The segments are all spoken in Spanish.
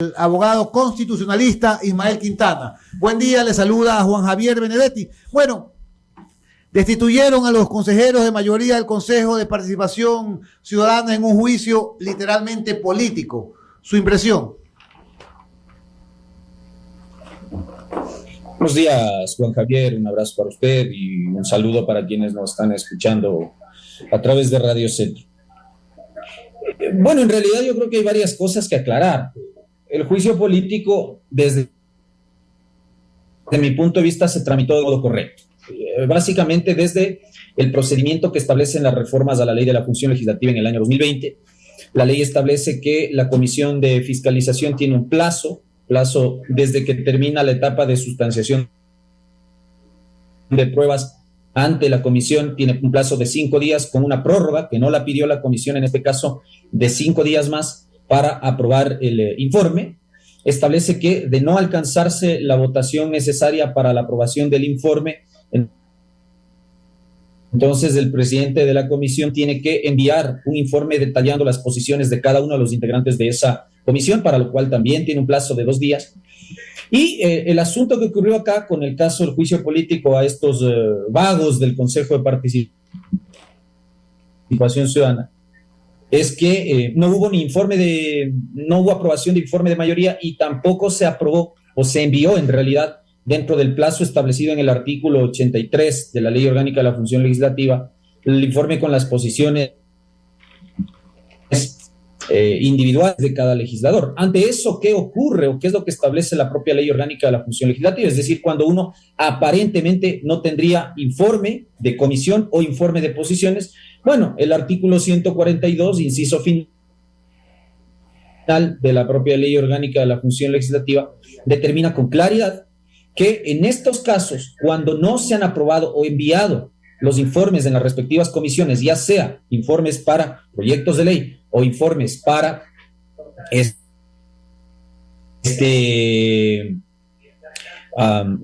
El abogado constitucionalista Ismael Quintana. Buen día, le saluda a Juan Javier Benedetti. Bueno, destituyeron a los consejeros de mayoría del Consejo de Participación Ciudadana en un juicio literalmente político. ¿Su impresión? Buenos días, Juan Javier, un abrazo para usted y un saludo para quienes nos están escuchando a través de Radio Centro. Bueno, en realidad yo creo que hay varias cosas que aclarar. El juicio político, desde mi punto de vista, se tramitó de modo correcto. Básicamente desde el procedimiento que establecen las reformas a la Ley de la Función Legislativa en el año 2020. La ley establece que la Comisión de Fiscalización tiene un plazo desde que termina la etapa de sustanciación de pruebas ante la comisión, tiene un plazo de 5 días con una prórroga que no la pidió la comisión, en este caso de 5 días más para aprobar el informe. Establece que de no alcanzarse la votación necesaria para la aprobación del informe, entonces el presidente de la comisión tiene que enviar un informe detallando las posiciones de cada uno de los integrantes de esa comisión, para lo cual también tiene un plazo de 2 días. Y el asunto que ocurrió acá con el caso del juicio político a estos vagos del Consejo de Participación Ciudadana es que no hubo aprobación de informe de mayoría y tampoco se aprobó o se envió en realidad dentro del plazo establecido en el artículo 83 de la Ley Orgánica de la Función Legislativa el informe con las posiciones individuales de cada legislador. Ante eso, ¿qué ocurre o qué es lo que establece la propia Ley Orgánica de la Función Legislativa? Es decir, cuando uno aparentemente no tendría informe de comisión o informe de posiciones, bueno, el artículo 142, inciso final de la propia Ley Orgánica de la Función Legislativa, determina con claridad que en estos casos, cuando no se han aprobado o enviado los informes en las respectivas comisiones, ya sea informes para proyectos de ley o informes para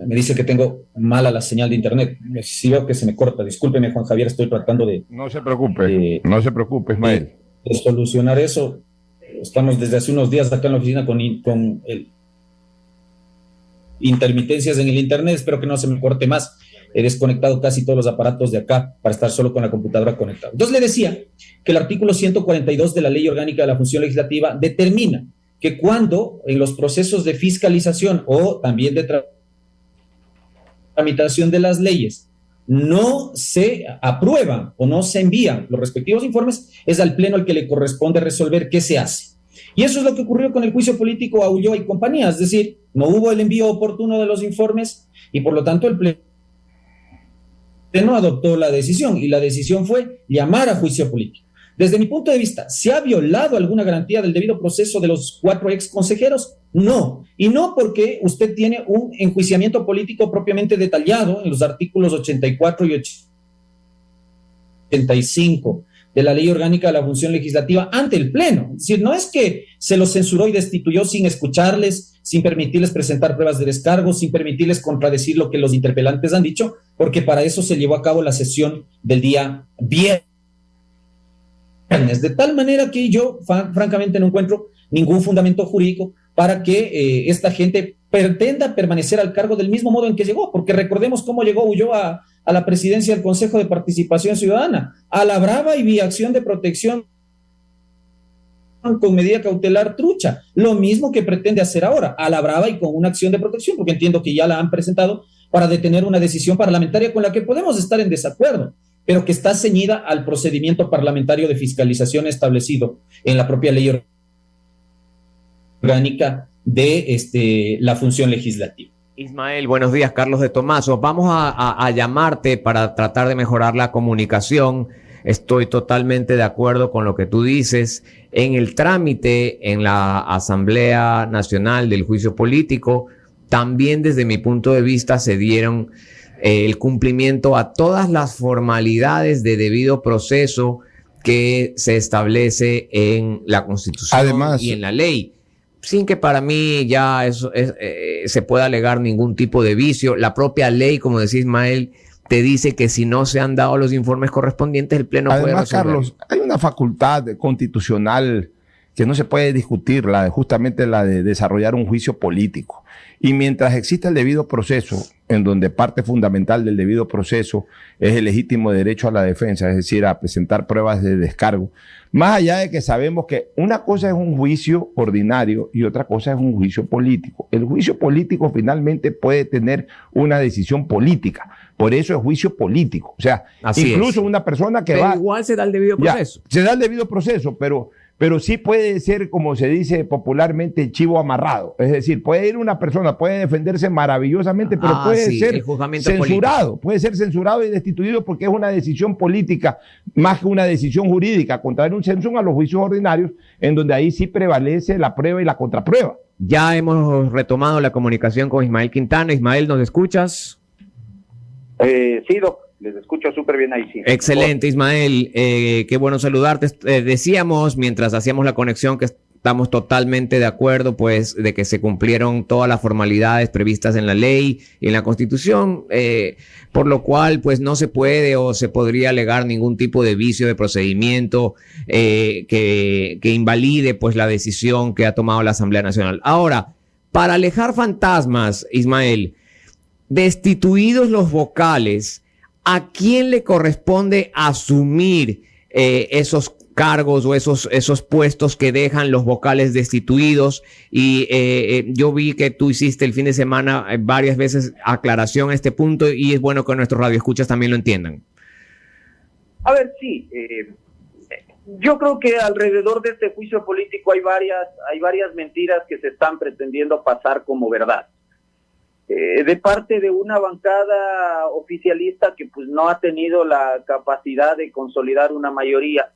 me dice que tengo mala la señal de internet. Sí veo que se me corta. Discúlpeme, Juan Javier, estoy tratando de... No se preocupe, Ismael. De solucionar eso. Estamos desde hace unos días acá en la oficina con intermitencias en el internet. Espero que no se me corte más. He desconectado casi todos los aparatos de acá para estar solo con la computadora conectada. Entonces le decía que el artículo 142 de la Ley Orgánica de la Función Legislativa determina que cuando en los procesos de fiscalización o también de tramitación de las leyes no se aprueban o no se envían los respectivos informes, es al Pleno al que le corresponde resolver qué se hace. Y eso es lo que ocurrió con el juicio político a Ulloa y compañía, es decir, no hubo el envío oportuno de los informes y por lo tanto el Pleno adoptó la decisión y la decisión fue llamar a juicio político. Desde mi punto de vista, ¿se ha violado alguna garantía del debido proceso de los 4 ex consejeros? No, y no porque usted tiene un enjuiciamiento político propiamente detallado en los artículos 84 y 85 de la Ley Orgánica de la Función Legislativa ante el Pleno. Es decir, no es que se los censuró y destituyó sin escucharles, sin permitirles presentar pruebas de descargo, sin permitirles contradecir lo que los interpelantes han dicho, porque para eso se llevó a cabo la sesión del día viernes. De tal manera que yo, francamente, no encuentro ningún fundamento jurídico para que esta gente pretenda permanecer al cargo del mismo modo en que llegó, porque recordemos cómo llegó Ulloa a la presidencia del Consejo de Participación Ciudadana, a la brava y vía acción de protección con medida cautelar trucha, lo mismo que pretende hacer ahora, a la brava y con una acción de protección, porque entiendo que ya la han presentado para detener una decisión parlamentaria con la que podemos estar en desacuerdo, pero que está ceñida al procedimiento parlamentario de fiscalización establecido en la propia Ley Orgánica de la Función Legislativa. Ismael, buenos días, Carlos de Tomaso. Vamos a llamarte para tratar de mejorar la comunicación. Estoy totalmente de acuerdo con lo que tú dices. En el trámite en la Asamblea Nacional del Juicio Político, también desde mi punto de vista se dieron el cumplimiento a todas las formalidades de debido proceso que se establece en la Constitución. Además, y en la ley, sin que para mí ya eso se pueda alegar ningún tipo de vicio. La propia ley, como decía Ismael, te dice que si no se han dado los informes correspondientes, el Pleno puede resolver. Carlos, hay una facultad constitucional que no se puede discutir, justamente la de desarrollar un juicio político. Y mientras exista el debido proceso, en donde parte fundamental del debido proceso es el legítimo derecho a la defensa, es decir, a presentar pruebas de descargo, más allá de que sabemos que una cosa es un juicio ordinario y otra cosa es un juicio político. El juicio político finalmente puede tener una decisión política, por eso es juicio político. O sea, así incluso es. Una persona que pero va... igual se da el debido proceso. Se da el debido proceso, pero sí puede ser, como se dice popularmente, chivo amarrado. Es decir, puede ir una persona, puede defenderse maravillosamente, pero puede ser censurado, político. Puede ser censurado y destituido porque es una decisión política más que una decisión jurídica, contraer un censura a los juicios ordinarios, en donde ahí sí prevalece la prueba y la contraprueba. Ya hemos retomado la comunicación con Ismael Quintana. Ismael, ¿nos escuchas? Sí, Doc. Les escucho súper bien ahí, sí. Excelente, Ismael. Qué bueno saludarte. Decíamos, mientras hacíamos la conexión, que estamos totalmente de acuerdo, pues, de que se cumplieron todas las formalidades previstas en la ley y en la Constitución, por lo cual, pues, no se puede o se podría alegar ningún tipo de vicio de procedimiento que invalide, pues, la decisión que ha tomado la Asamblea Nacional. Ahora, para alejar fantasmas, Ismael, destituidos los vocales, ¿a quién le corresponde asumir esos cargos o esos puestos que dejan los vocales destituidos? Y yo vi que tú hiciste el fin de semana varias veces aclaración a este punto y es bueno que nuestros radioescuchas también lo entiendan. A ver, sí. Yo creo que alrededor de este juicio político hay varias mentiras que se están pretendiendo pasar como verdad. De parte de una bancada oficialista que pues no ha tenido la capacidad de consolidar una mayoría,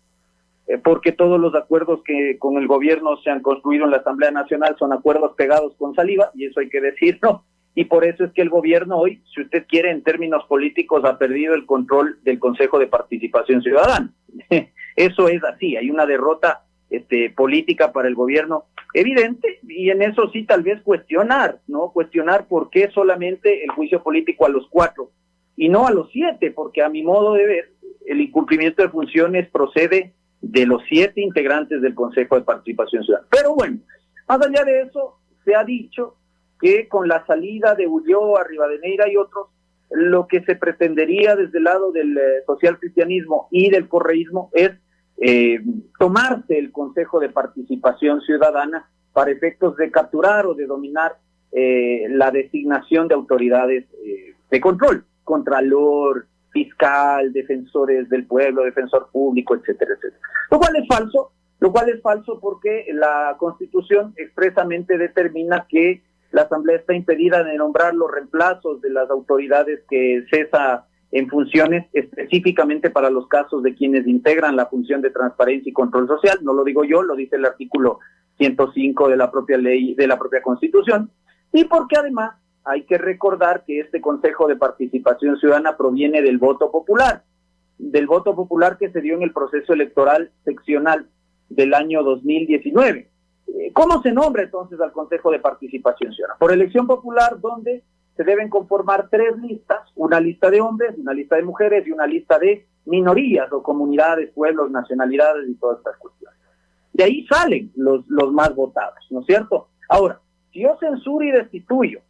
porque todos los acuerdos que con el gobierno se han construido en la Asamblea Nacional son acuerdos pegados con saliva, y eso hay que decirlo, y por eso es que el gobierno hoy, si usted quiere en términos políticos, ha perdido el control del Consejo de Participación Ciudadana. Eso es así, hay una derrota política para el gobierno evidente, y en eso sí tal vez cuestionar por qué solamente el juicio político a los 4 y no a los 7, porque a mi modo de ver el incumplimiento de funciones procede de los 7 integrantes del Consejo de Participación Ciudadana. Pero bueno, más allá de eso, se ha dicho que con la salida de Ulloa, Rivadeneira y otros, lo que se pretendería desde el lado del social cristianismo y del correísmo es tomarse el Consejo de Participación Ciudadana para efectos de capturar o de dominar la designación de autoridades de control, contralor, fiscal, defensores del pueblo, defensor público, etcétera, etcétera. Lo cual es falso porque la Constitución expresamente determina que la Asamblea está impedida de nombrar los reemplazos de las autoridades que cesa en funciones, específicamente para los casos de quienes integran la función de transparencia y control social. No lo digo yo, lo dice el artículo 105 de la propia ley, de la propia Constitución, y porque además hay que recordar que este Consejo de Participación Ciudadana proviene del voto popular que se dio en el proceso electoral seccional del año 2019. ¿Cómo se nombra entonces al Consejo de Participación Ciudadana? Por elección popular, donde se deben conformar 3 listas, una lista de hombres, una lista de mujeres y una lista de minorías o comunidades, pueblos, nacionalidades y todas estas cuestiones. De ahí salen los más votados, ¿no es cierto? Ahora, si yo censuro y destituyo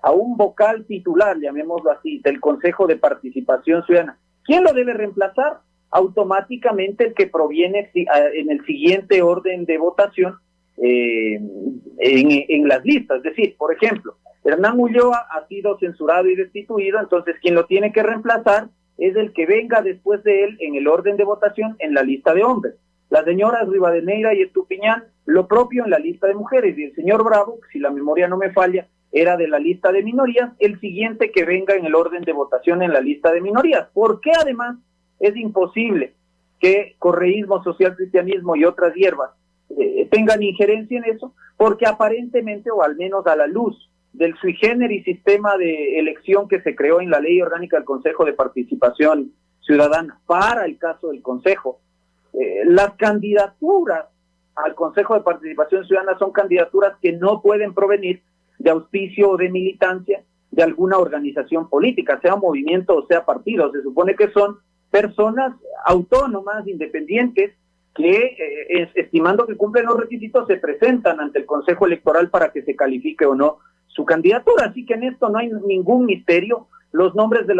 a un vocal titular, llamémoslo así, del Consejo de Participación Ciudadana, ¿quién lo debe reemplazar? Automáticamente el que proviene en el siguiente orden de votación en las listas. Es decir, por ejemplo, Hernán Ulloa ha sido censurado y destituido, entonces quien lo tiene que reemplazar es el que venga después de él en el orden de votación en la lista de hombres. Las señoras Rivadeneira y Estupiñán, lo propio en la lista de mujeres, y el señor Bravo, si la memoria no me falla, era de la lista de minorías, el siguiente que venga en el orden de votación en la lista de minorías. ¿Por qué además es imposible que correísmo, social cristianismo y otras hierbas tengan injerencia en eso? Porque aparentemente, o al menos a la luz del sui generis sistema de elección que se creó en la Ley Orgánica del Consejo de Participación Ciudadana para el caso del Consejo, las candidaturas al Consejo de Participación Ciudadana son candidaturas que no pueden provenir de auspicio o de militancia de alguna organización política, sea movimiento o sea partido. Se supone que son personas autónomas, independientes, que, estimando que cumplen los requisitos, se presentan ante el Consejo Electoral para que se califique o no su candidatura. Así que en esto no hay ningún misterio. Los nombres de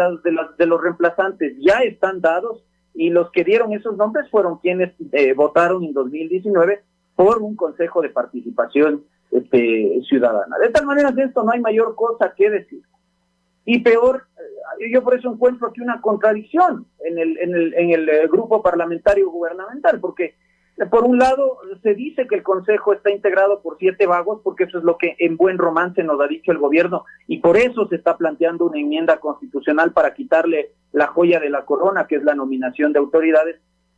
los reemplazantes ya están dados, y los que dieron esos nombres fueron quienes votaron en 2019 por un Consejo de Participación Ciudadana. De tal manera, de esto no hay mayor cosa que decir. Y peor, yo por eso encuentro aquí una contradicción en el grupo parlamentario gubernamental, porque por un lado se dice que el Consejo está integrado por 7 vagos, porque eso es lo que en buen romance nos ha dicho el gobierno, y por eso se está planteando una enmienda constitucional para quitarle la joya de la corona, que es la nominación de autoridades.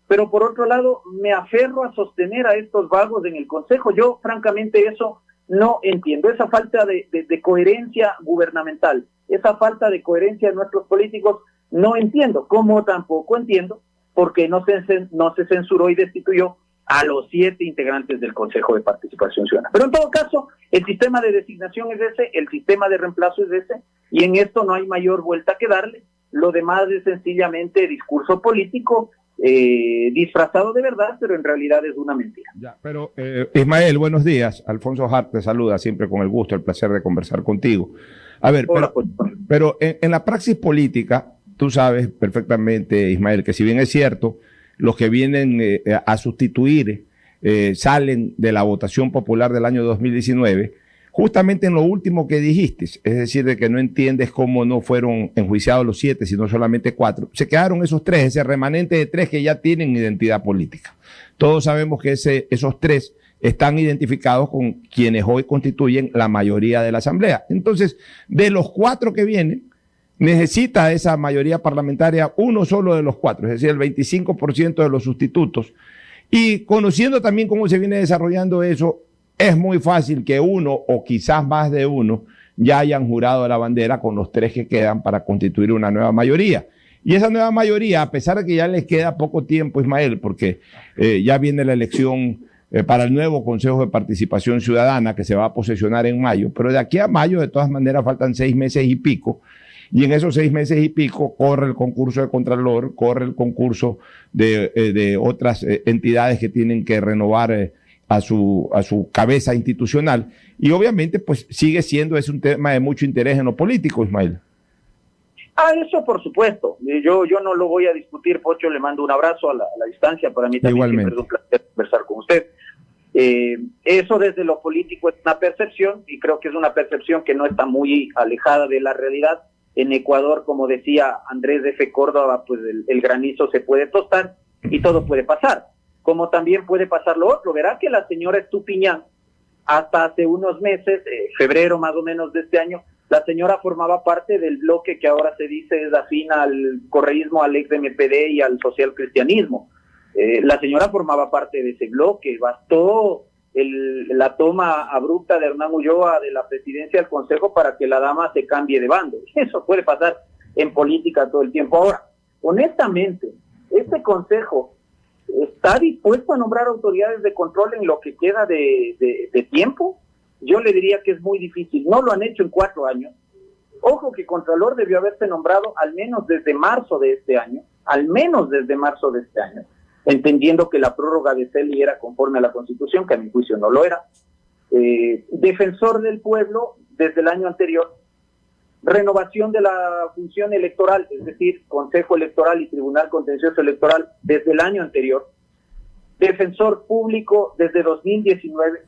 Pero por otro lado, me aferro a sostener a estos vagos en el Consejo. Yo, francamente, eso no entiendo, esa falta de coherencia gubernamental, esa falta de coherencia de nuestros políticos, no entiendo, como tampoco entiendo por qué no se censuró y destituyó a los 7 integrantes del Consejo de Participación Ciudadana. Pero en todo caso, el sistema de designación es ese, el sistema de reemplazo es ese, y en esto no hay mayor vuelta que darle. Lo demás es sencillamente discurso político, disfrazado de verdad, pero en realidad es una mentira. Ya, pero Ismael, buenos días. Alfonso Hart te saluda, siempre con el gusto, el placer de conversar contigo. A ver, Hola, pero en la praxis política, tú sabes perfectamente, Ismael, que si bien es cierto, los que vienen a sustituir salen de la votación popular del año 2019, justamente en lo último que dijiste, es decir, de que no entiendes cómo no fueron enjuiciados los 7, sino solamente 4. Se quedaron esos 3, ese remanente de 3 que ya tienen identidad política. Todos sabemos que esos 3 están identificados con quienes hoy constituyen la mayoría de la Asamblea. Entonces, de los 4 que vienen, necesita esa mayoría parlamentaria uno solo de los 4, es decir, el 25% de los sustitutos. Y conociendo también cómo se viene desarrollando eso, es muy fácil que uno o quizás más de uno ya hayan jurado la bandera con los 3 que quedan para constituir una nueva mayoría. Y esa nueva mayoría, a pesar de que ya les queda poco tiempo, Ismael, porque ya viene la elección para el nuevo Consejo de Participación Ciudadana que se va a posesionar en mayo, pero de aquí a mayo de todas maneras faltan 6 meses y pico, y en esos 6 meses y pico corre el concurso de Contralor, corre el concurso de otras entidades que tienen que renovar a su cabeza institucional, y obviamente pues sigue siendo un tema de mucho interés en lo político, Ismael. Eso por supuesto, yo no lo voy a discutir, Pocho, le mando un abrazo a la distancia, para mí también Igualmente. siempre es un placer conversar con usted. Eso desde lo político es una percepción, y creo que es una percepción que no está muy alejada de la realidad. En Ecuador, como decía Andrés F. Córdoba, pues el granizo se puede tostar y todo puede pasar. Como también puede pasar lo otro. Verá que la señora Estupiñán, hasta hace unos meses, febrero más o menos de este año, la señora formaba parte del bloque que ahora se dice es afín al correísmo, al ex-MPD y al socialcristianismo. La señora formaba parte de ese bloque. Bastó la toma abrupta de Hernán Ulloa de la presidencia del Consejo para que la dama se cambie de bando. Eso puede pasar en política todo el tiempo. Ahora, honestamente, este Consejo está dispuesto a nombrar autoridades de control en lo que queda de tiempo. Yo le diría que es muy difícil. No lo han hecho en 4 años. Ojo que Contralor debió haberse nombrado al menos desde marzo de este año, entendiendo que la prórroga de Celi era conforme a la Constitución, que a mi juicio no lo era. Defensor del pueblo desde el año anterior. Renovación de la función electoral, es decir, Consejo Electoral y Tribunal Contencioso Electoral desde el año anterior. Defensor público desde 2019.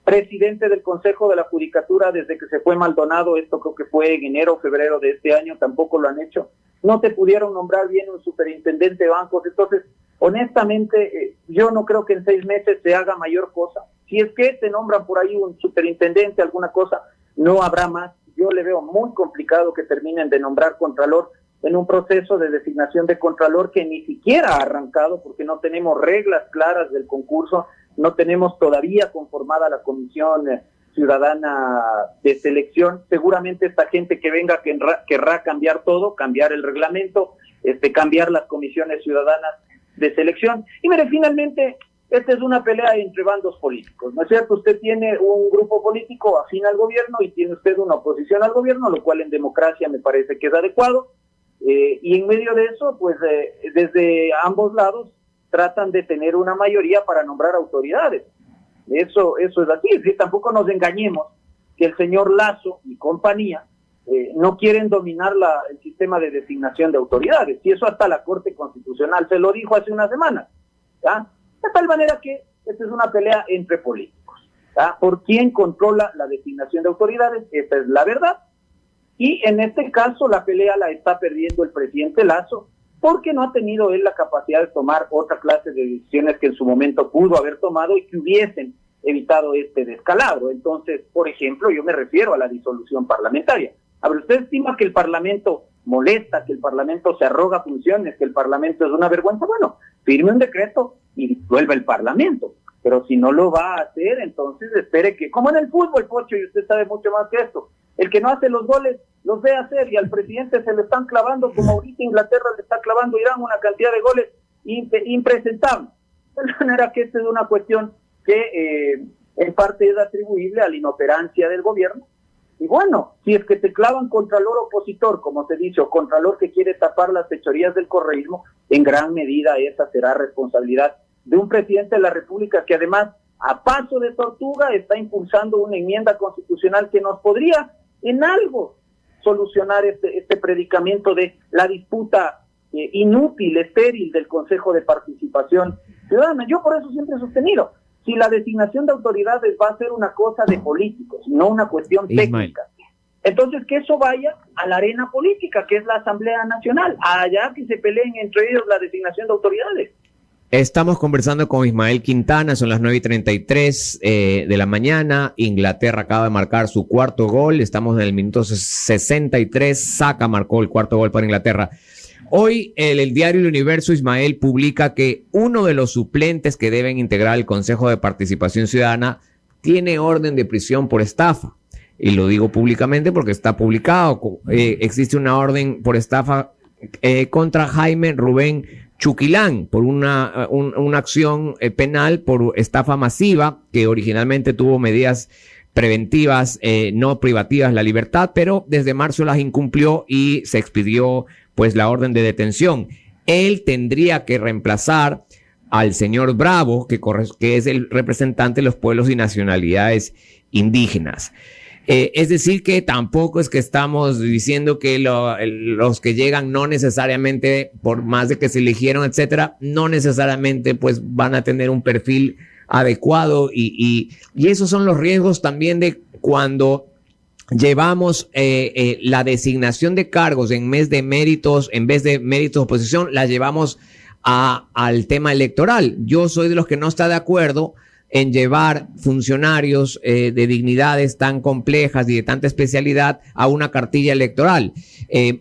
Presidente del Consejo de la Judicatura desde que se fue Maldonado, esto creo que fue en enero o febrero de este año, tampoco lo han hecho. No te pudieron nombrar bien un superintendente de bancos. Entonces, honestamente, yo no creo que en 6 meses se haga mayor cosa. Si es que te nombran por ahí un superintendente, alguna cosa, no habrá más. Yo le veo muy complicado que terminen de nombrar Contralor en un proceso de designación de Contralor que ni siquiera ha arrancado, porque no tenemos reglas claras del concurso, no tenemos todavía conformada la Comisión Ciudadana de Selección. Seguramente esta gente que venga querrá cambiar todo, cambiar el reglamento, cambiar las comisiones ciudadanas de selección. Y mire, finalmente, esta es una pelea entre bandos políticos, ¿no es cierto? Usted tiene un grupo político afín al gobierno y tiene usted una oposición al gobierno, lo cual en democracia me parece que es adecuado. Y en medio de eso, pues desde ambos lados tratan de tener una mayoría para nombrar autoridades. Eso es así. Es decir, tampoco nos engañemos que el señor Lasso y compañía no quieren dominar el sistema de designación de autoridades, y eso hasta la Corte Constitucional se lo dijo hace una semana, ¿ya? De tal manera que esta es una pelea entre políticos, ¿ya? Por quién controla la designación de autoridades, esa es la verdad, y en este caso la pelea la está perdiendo el presidente Lasso, porque no ha tenido él la capacidad de tomar otra clase de decisiones que en su momento pudo haber tomado y que hubiesen evitado este descalabro. Entonces, por ejemplo, yo me refiero a la disolución parlamentaria. A ver, ¿usted estima que el Parlamento molesta, que el Parlamento se arroga funciones, que el Parlamento es una vergüenza? Bueno, firme un decreto y disuelva el Parlamento. Pero si no lo va a hacer, entonces espere que, como en el fútbol, Pocho, y usted sabe mucho más que esto, el que no hace los goles los ve hacer, y al presidente se le están clavando, como ahorita Inglaterra le está clavando a Irán una cantidad de goles impresentables. De manera que esta es una cuestión que en parte es atribuible a la inoperancia del gobierno. Y bueno, si es que te clavan contralor opositor, como se dice, o contralor que quiere tapar las fechorías del correísmo, en gran medida esa será responsabilidad de un presidente de la República que además, a paso de tortuga, está impulsando una enmienda constitucional que nos podría en algo solucionar este predicamento de la disputa inútil, estéril del Consejo de Participación Ciudadana. Yo por eso siempre he sostenido, si la designación de autoridades va a ser una cosa de políticos, no una cuestión técnica, entonces que eso vaya a la arena política, que es la Asamblea Nacional, allá que se peleen entre ellos la designación de autoridades. Estamos conversando con Ismael Quintana, son las 9:33 de la mañana. Inglaterra acaba de marcar su cuarto gol, estamos en el minuto 63, Saka marcó el cuarto gol para Inglaterra. Hoy el diario El Universo, Ismael, publica que uno de los suplentes que deben integrar el Consejo de Participación Ciudadana tiene orden de prisión por estafa. Y lo digo públicamente porque está publicado. Existe una orden por estafa contra Jaime Rubén Chuquilán por una acción penal por estafa masiva que originalmente tuvo medidas preventivas, no privativas, la libertad, pero desde marzo las incumplió y se expidió pues la orden de detención. Él tendría que reemplazar al señor Bravo, que es el representante de los pueblos y nacionalidades indígenas. Es decir, que tampoco es que estamos diciendo que los que llegan no necesariamente, por más de que se eligieron, etcétera, no necesariamente pues van a tener un perfil adecuado y esos son los riesgos también de cuando llevamos la designación de cargos en vez de méritos de oposición, la llevamos al tema electoral. Yo soy de los que no está de acuerdo en llevar funcionarios de dignidades tan complejas y de tanta especialidad a una cartilla electoral.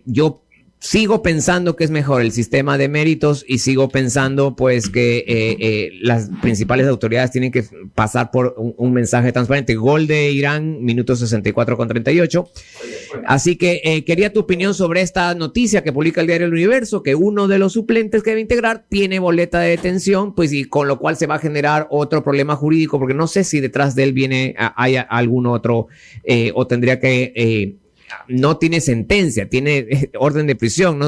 Yo sigo pensando que es mejor el sistema de méritos y sigo pensando pues que las principales autoridades tienen que pasar por un mensaje transparente. Gol de Irán, minuto 64:38. Así que quería tu opinión sobre esta noticia que publica el diario El Universo, que uno de los suplentes que debe integrar tiene boleta de detención, pues y con lo cual se va a generar otro problema jurídico, porque no sé si detrás de él hay algún otro o tendría que... no tiene sentencia, tiene orden de prisión.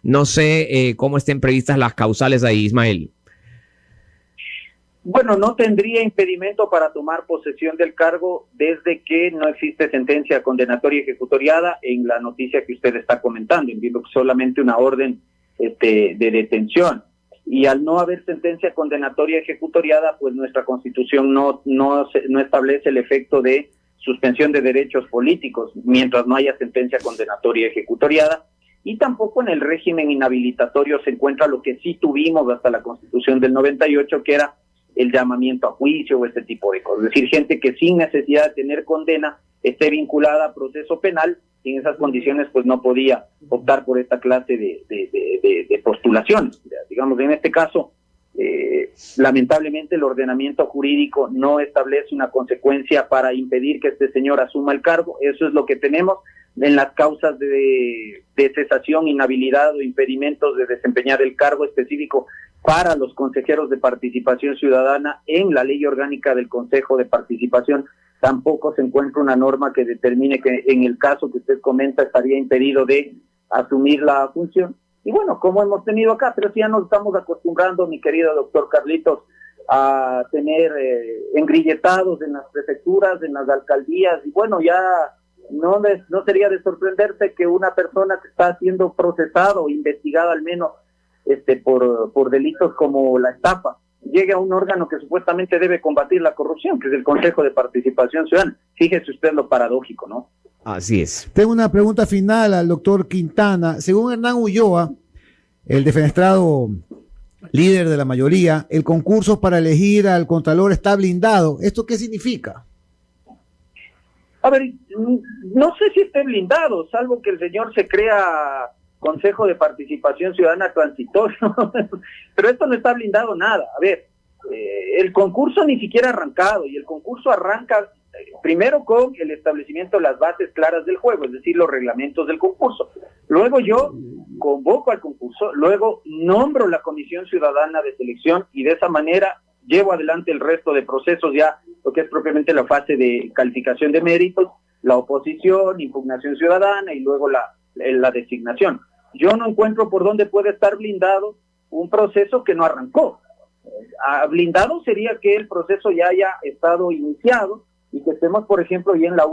No sé cómo estén previstas las causales ahí, Ismael. Bueno, no tendría impedimento para tomar posesión del cargo desde que no existe sentencia condenatoria ejecutoriada en la noticia que usted está comentando. Entiendo que solamente una orden de detención. Y al no haber sentencia condenatoria ejecutoriada, pues nuestra Constitución no establece el efecto de suspensión de derechos políticos mientras no haya sentencia condenatoria ejecutoriada, y tampoco en el régimen inhabilitatorio se encuentra lo que sí tuvimos hasta la Constitución del 98, que era el llamamiento a juicio o este tipo de cosas. Es decir, gente que sin necesidad de tener condena esté vinculada a proceso penal, y en esas condiciones pues no podía optar por esta clase de postulaciones. Digamos, en este caso, lamentablemente el ordenamiento jurídico no establece una consecuencia para impedir que este señor asuma el cargo. Eso es lo que tenemos en las causas de cesación, inhabilidad o impedimentos de desempeñar el cargo específico para los consejeros de participación ciudadana. En la ley orgánica del Consejo de Participación tampoco se encuentra una norma que determine que en el caso que usted comenta estaría impedido de asumir la función. Y bueno, como hemos tenido acá, pero sí ya nos estamos acostumbrando, mi querido doctor Carlitos, a tener engrilletados en las prefecturas, en las alcaldías, y bueno, ya no sería de sorprenderse que una persona que está siendo procesada o investigada al menos por delitos como la estafa, llegue a un órgano que supuestamente debe combatir la corrupción, que es el Consejo de Participación Ciudadana. Fíjese usted lo paradójico, ¿no? Así es. Tengo una pregunta final al doctor Quintana. Según Hernán Ulloa, el defenestrado líder de la mayoría, el concurso para elegir al Contralor está blindado. ¿Esto qué significa? A ver, no sé si esté blindado, salvo que el señor se crea Consejo de Participación Ciudadana transitorio, pero esto no está blindado nada. A ver, el concurso ni siquiera ha arrancado, y el concurso arranca primero con el establecimiento de las bases claras del juego, es decir, los reglamentos del concurso. Luego yo convoco al concurso, luego nombro la Comisión Ciudadana de Selección, y de esa manera llevo adelante el resto de procesos, ya lo que es propiamente la fase de calificación de méritos, la oposición, impugnación ciudadana y luego la designación. Yo no encuentro por dónde puede estar blindado un proceso que no arrancó. Blindado sería que el proceso ya haya estado iniciado y que estemos, por ejemplo, ya en la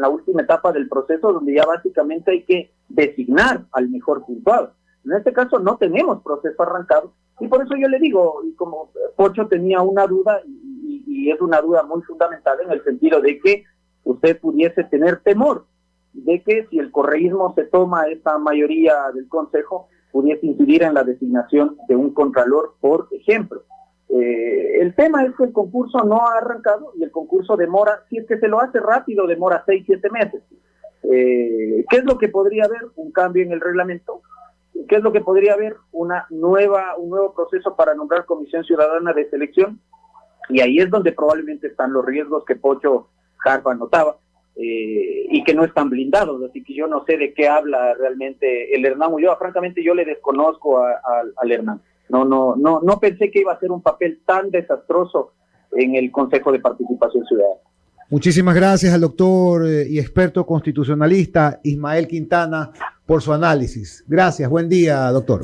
última etapa del proceso, donde ya básicamente hay que designar al mejor puntuado. En este caso no tenemos proceso arrancado, y por eso yo le digo, y como Pocho tenía una duda, y es una duda muy fundamental en el sentido de que usted pudiese tener temor de que si el correísmo se toma esta mayoría del Consejo, pudiese incidir en la designación de un contralor, por ejemplo. El tema es que el concurso no ha arrancado, y el concurso demora, si es que se lo hace rápido, demora 6-7 meses. ¿Qué es lo que podría haber? Un cambio en el reglamento. ¿Qué es lo que podría haber? Un nuevo proceso para nombrar Comisión Ciudadana de Selección, y ahí es donde probablemente están los riesgos que Pocho Jarpa anotaba, y que no están blindados, así que yo no sé de qué habla realmente el Hernán Ulloa. Francamente yo le desconozco al Hernán. No pensé que iba a ser un papel tan desastroso en el Consejo de Participación Ciudadana. Muchísimas gracias al doctor y experto constitucionalista Ismael Quintana por su análisis. Gracias, buen día, doctor.